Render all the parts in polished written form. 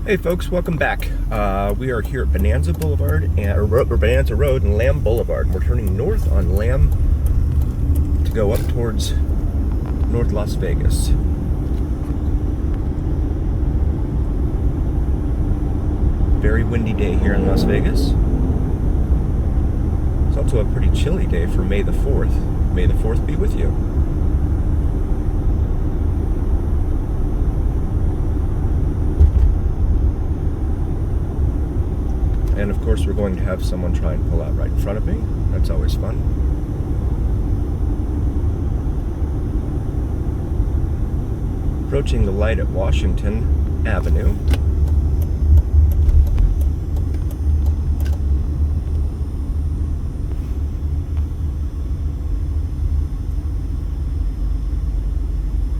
Hey folks, welcome back. We are here at Bonanza Boulevard or Bonanza Road and Lamb Boulevard. And we're turning north on Lamb to go up towards North Las Vegas. Very windy day here in Las Vegas. It's also a pretty chilly day for May the 4th. May the 4th be with you. And of course we're going to have someone try and pull out right in front of me. That's always fun. Approaching the light at Washington Avenue.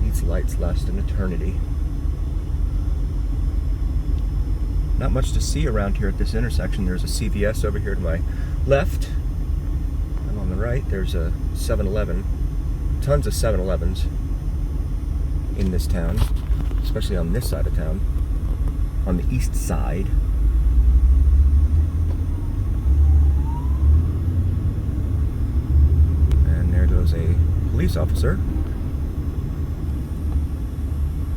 These lights last an eternity. Not much to see around here at this intersection. There's a CVS over here to my left, and on the right there's a 7-Eleven. Tons of 7-Elevens in this town, especially on this side of town, on the east side. And there goes a police officer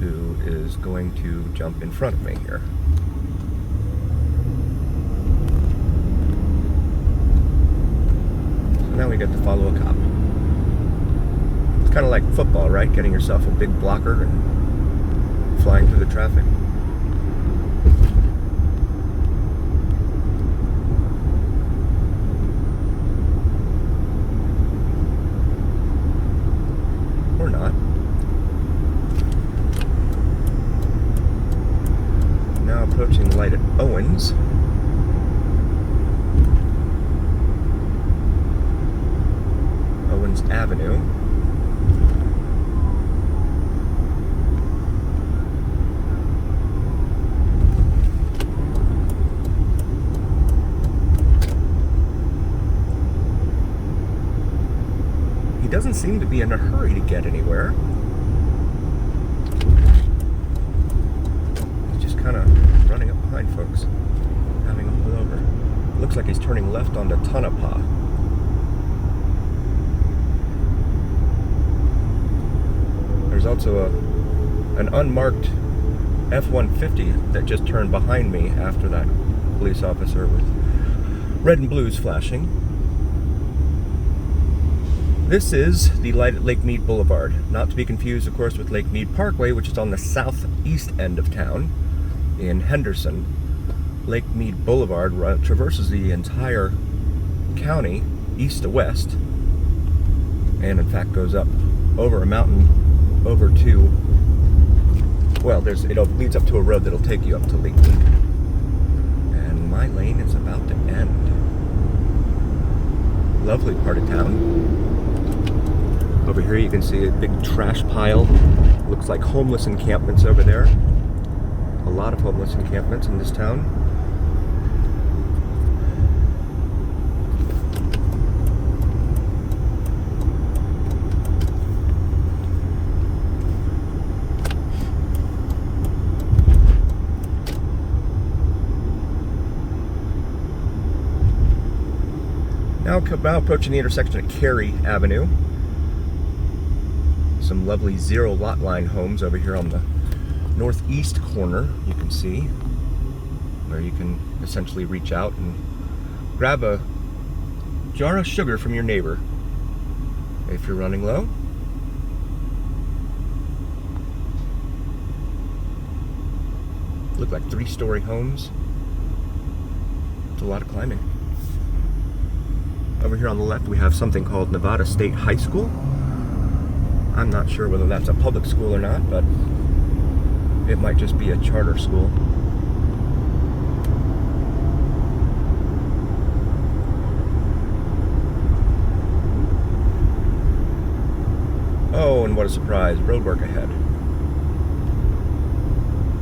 who is going to jump in front of me here. Now we get to follow a cop. It's kind of like football, right? Getting yourself a big blocker and flying through the traffic. Or not. Now approaching the light at Owens. Avenue. He doesn't seem to be in a hurry to get anywhere. He's just kind of running up behind folks, having them pull over. Looks like he's turning left onto Tonopah. There's also an unmarked F-150 that just turned behind me after that police officer with red and blues flashing. This is the light at Lake Mead Boulevard, not to be confused, of course, with Lake Mead Parkway, which is on the southeast end of town in Henderson. Lake Mead Boulevard traverses the entire county, east to west, and in fact goes up over a mountain over to, well, it leads up to a road that'll take you up to Lake Mead. And my lane is about to end. Lovely part of town. Over here you can see a big trash pile. Looks like homeless encampments over there. A lot of homeless encampments in this town. Now approaching the intersection at Cary Avenue. Some lovely zero lot line homes over here on the northeast corner, you can see, where you can essentially reach out and grab a jar of sugar from your neighbor if you're running low. Look like 3-story homes. It's a lot of climbing. Over here on the left we have something called Nevada State High School. I'm not sure whether that's a public school or not, but it might just be a charter school. Oh, and what a surprise, road work ahead.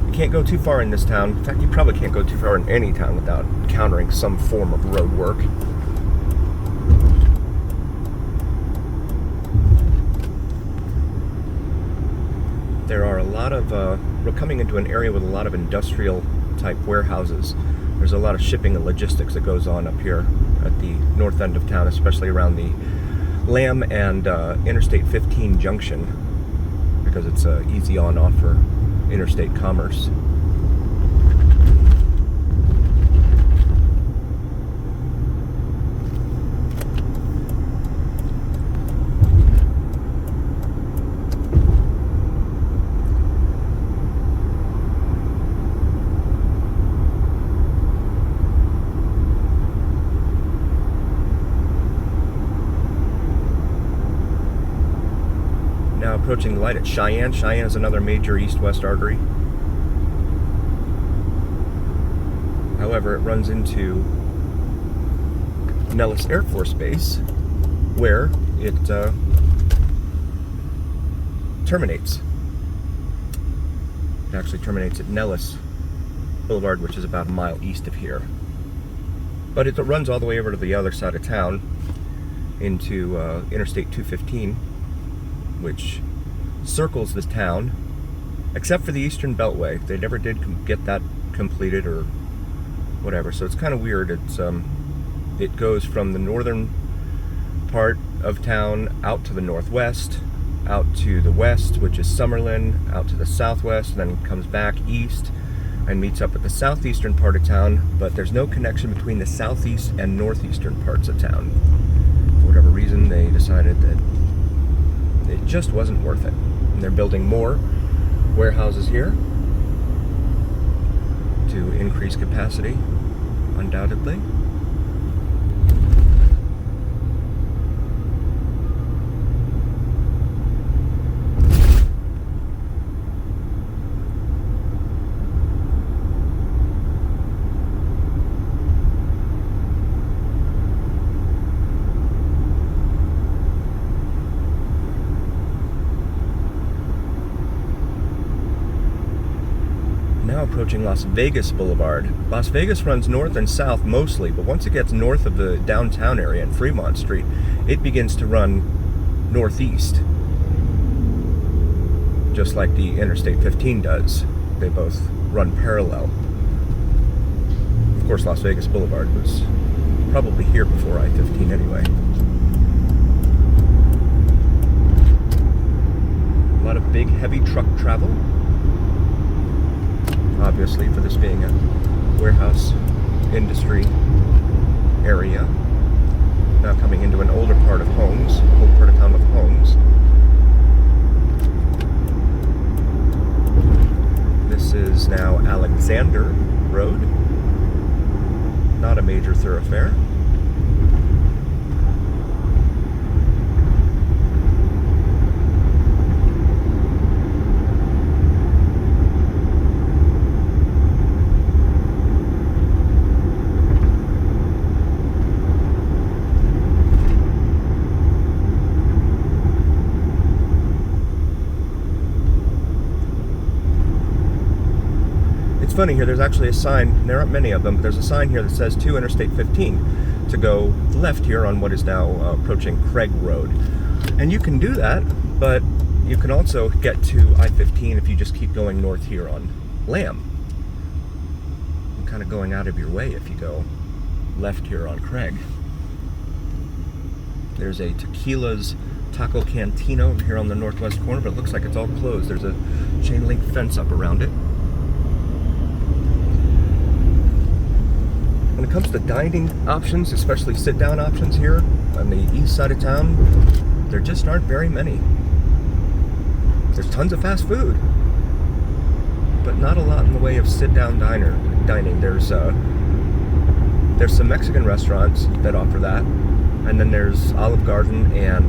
You can't go too far in this town. In fact, you probably can't go too far in any town without encountering some form of road work. There are a lot of, we're coming into an area with a lot of industrial type warehouses. There's a lot of shipping and logistics that goes on up here at the north end of town, especially around the Lamb and Interstate 15 junction, because it's easy on-off for interstate commerce. Now approaching the light at Cheyenne. Cheyenne is another major east-west artery. However, it runs into Nellis Air Force Base, where it terminates. It actually terminates at Nellis Boulevard, which is about a mile east of here. But it runs all the way over to the other side of town into Interstate 215, which circles the town, except for the Eastern Beltway. They never did get that completed or whatever, so it's kind of weird. It goes from the northern part of town out to the northwest, out to the west, which is Summerlin, out to the southwest, and then comes back east and meets up at the southeastern part of town, but there's no connection between the southeast and northeastern parts of town. For whatever reason, they decided that it just wasn't worth it. And they're building more warehouses here to increase capacity, undoubtedly. Now approaching Las Vegas Boulevard. Las Vegas runs north and south mostly, but once it gets north of the downtown area and Fremont Street, it begins to run northeast, just like the Interstate 15 does. They both run parallel. Of course, Las Vegas Boulevard was probably here before I-15 anyway. A lot of big, heavy truck travel. Obviously, for this being a warehouse industry area. Now coming into an older part of homes, old part of town with homes. This is now Alexander Road. Not a major thoroughfare. It's funny here, there's actually a sign, there aren't many of them, but there's a sign here that says to Interstate 15 to go left here on what is now approaching Craig Road. And you can do that, but you can also get to I-15 if you just keep going north here on Lamb. You're kind of going out of your way if you go left here on Craig. There's a Tequila's Taco Cantina over here on the northwest corner, but it looks like it's all closed. There's a chain link fence up around it. When it comes to dining options, especially sit-down options here on the east side of town, there just aren't very many. There's tons of fast food, but not a lot in the way of sit-down dining. There's some Mexican restaurants that offer that, and then there's Olive Garden and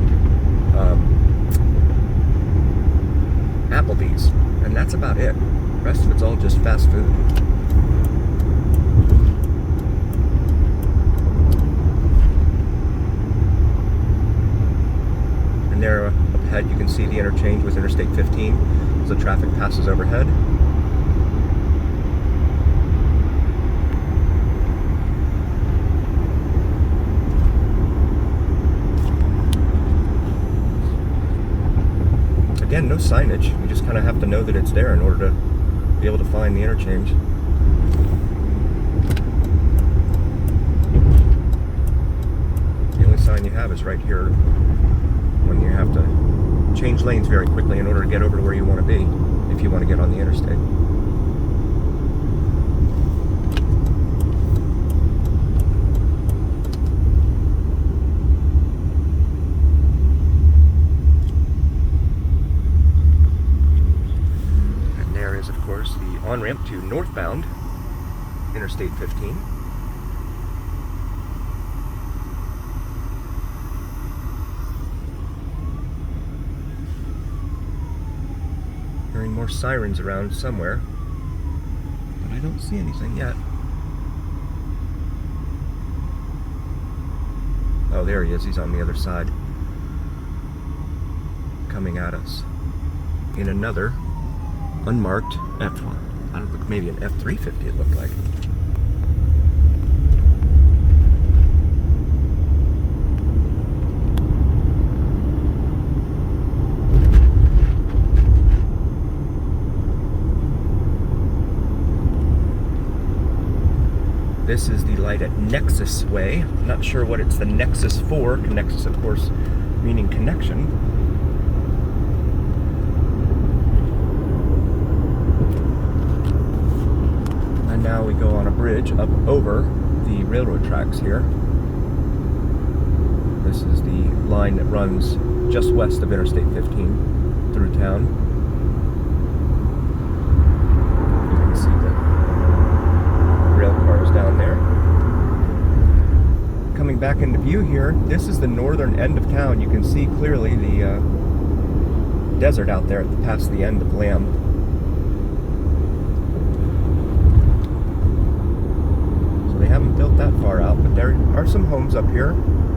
Applebee's, and that's about it. The rest of it's all just fast food. There up ahead you can see the interchange with Interstate 15 as the traffic passes overhead. Again, no signage. You just kind of have to know that it's there in order to be able to find the interchange. you have is right here when you have to change lanes very quickly in order to get over to where you want to be if you want to get on the interstate. And there is, of course, the on-ramp to northbound Interstate 15. Hearing more sirens around somewhere, but I don't see anything yet. Oh, there he is. He's on the other side, coming at us in another unmarked F1. I don't know, maybe an F350 it looked like. This is the light at Nexus Way. Not sure what it's the Nexus for. Nexus, of course, meaning connection. And now we go on a bridge up over the railroad tracks here. This is the line that runs just west of Interstate 15 through town. You can see the rail cars down there. Coming back into view here, this is the northern end of town. You can see clearly the desert out there past the end of Lamb. So they haven't built that far out, but there are some homes up here.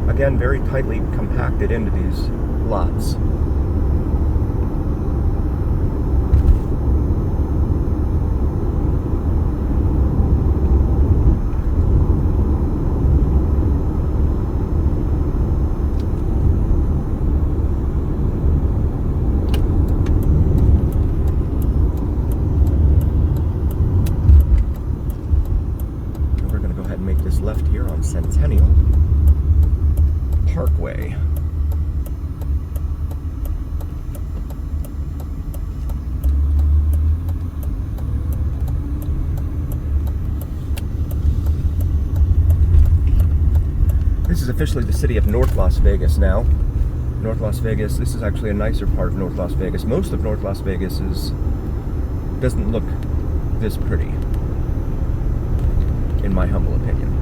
Again, very tightly compacted into these lots. Left here on Centennial Parkway. This is officially the city of North Las Vegas now. North Las Vegas, this is actually a nicer part of North Las Vegas. Most of North Las Vegas doesn't look this pretty, in my humble opinion.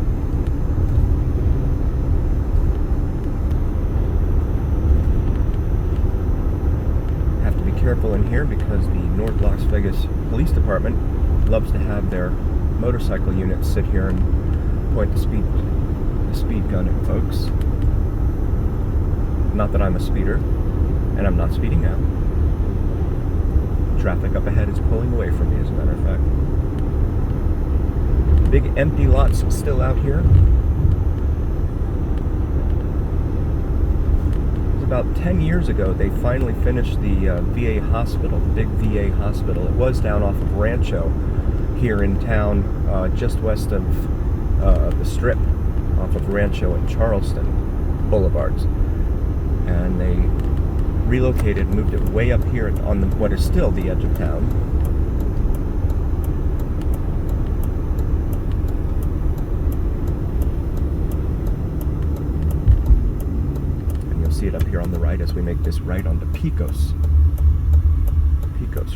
Careful in here because the North Las Vegas Police Department loves to have their motorcycle units sit here and point the speed gun at folks. Not that I'm a speeder, and I'm not speeding now. Traffic up ahead is pulling away from me, as a matter of fact. Big empty lots still out here. About 10 years ago, they finally finished the VA hospital, the big VA hospital. It was down off of Rancho here in town, just west of the Strip, off of Rancho and Charleston Boulevards. And they relocated, moved it way up here on what is still the edge of town. See it up here on the right as we make this right onto Pecos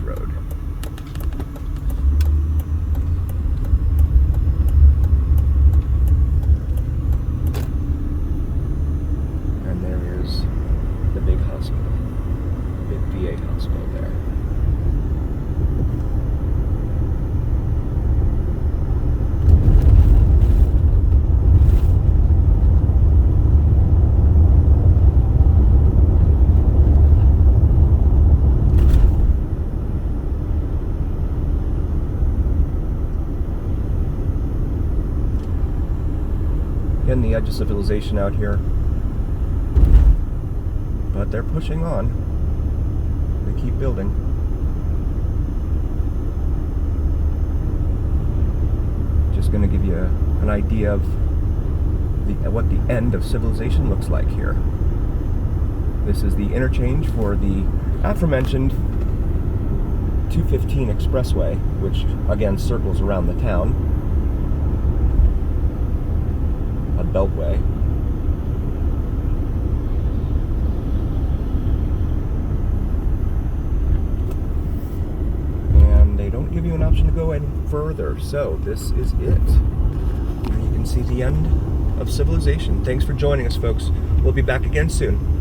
Road. And there is the big hospital, the big VA hospital there. Again, the edge of civilization out here, but they're pushing on. They keep building. Just going to give you an idea of what the end of civilization looks like here. This is the interchange for the aforementioned 215 expressway, which again circles around the town. A beltway. And they don't give you an option to go any further, so this is it. You can see the end of civilization. Thanks for joining us, folks. We'll be back again soon.